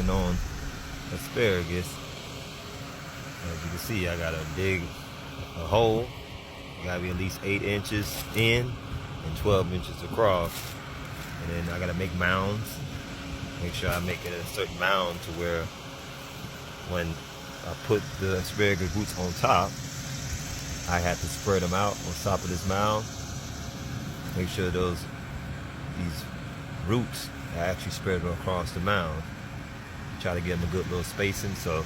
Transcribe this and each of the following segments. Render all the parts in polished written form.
working on asparagus. As you can see, I gotta dig a hole. It gotta be at least 8 inches in and 12 inches across. And then I gotta make mounds. Make sure I make it a certain mound to where when I put the asparagus roots on top, I have to spread them out on top of this mound. Make sure these roots are actually spread across the mound. Try to give them a good little spacing so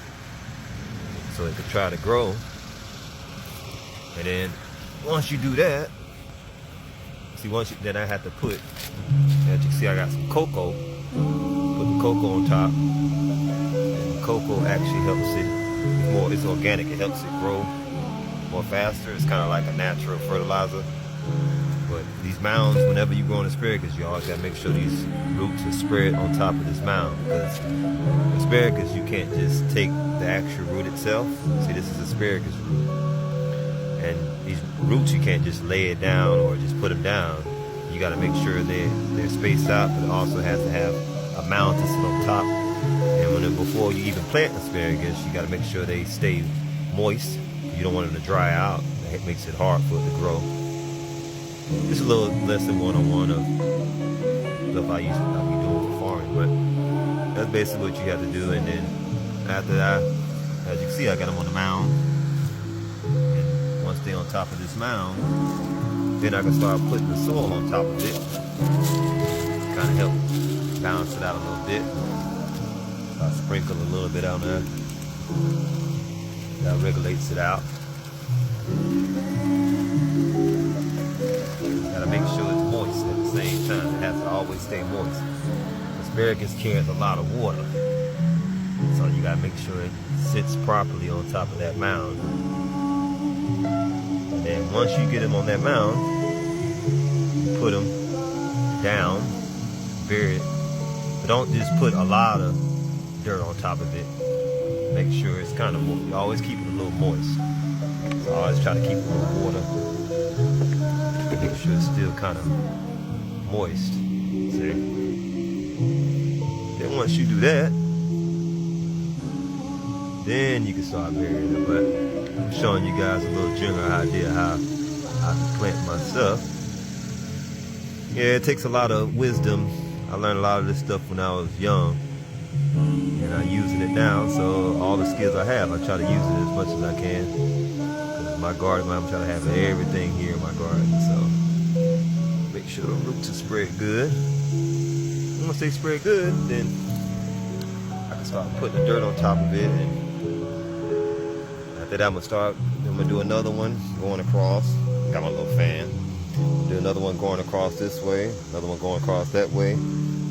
it could try to grow. And then once you do that, then I have to put, as you can see, I got some cocoa. Put the cocoa on top. And the cocoa actually helps it, it's organic, it helps it grow more faster. It's kind of like a natural fertilizer. But these mounds, whenever you grow an asparagus, you always got to make sure these roots are spread on top of this mound. Because asparagus, you can't just take the actual root itself. See, this is asparagus root. And these roots, you can't just lay it down or just put them down. You got to make sure they're spaced out, but it also has to have a mound to sit on top. And before you even plant asparagus, you got to make sure they stay moist. You don't want them to dry out. It makes it hard for it to grow. Just a little lesson 101 of stuff I be doing for farming, but that's basically what you have to do. And then after that, as you can see, I got them on the mound. And once they're on top of this mound, then I can start putting the soil on top of it. Kind of help balance it out a little bit. So I sprinkle a little bit on there. That regulates it out. Gotta make sure it's moist at the same time. It has to always stay moist. Asparagus carries a lot of water, so you gotta make sure it sits properly on top of that mound. And then once you get them on that mound, you put them down, bury it. But don't just put a lot of dirt on top of it. Make sure it's kind of moist. You always keep it a little moist. So I always try to keep a little water. Make sure it's still kind of moist. See? Then once you do that, then you can start burying it. But I'm showing you guys a little general idea how I can plant my stuff. Yeah, it takes a lot of wisdom. I learned a lot of this stuff when I was young, and I'm using it now. So all the skills I have, I try to use it as much as I can. Because my garden, I'm trying to have everything here in my garden. So make sure the roots are spread good. And once they spread good, then I can start putting the dirt on top of it. And after that, I'm gonna do another one going across. Got my little fan. Do another one going across this way, another one going across that way. So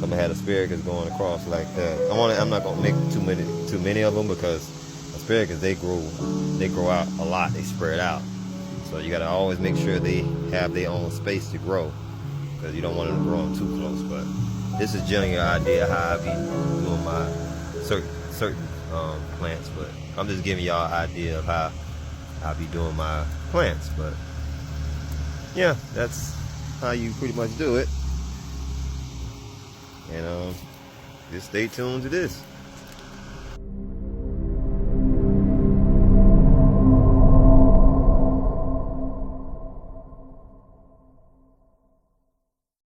I'm gonna have asparagus going across like that. I'm not gonna make too many of them, because asparagus, they grow out a lot. They spread out. So you gotta always make sure they have their own space to grow, because you don't want them to grow them too close. But this is generally an idea how I be doing my certain plants. But I'm just giving y'all an idea of how I be doing my plants. But yeah, that's how you pretty much do it. And just stay tuned to this.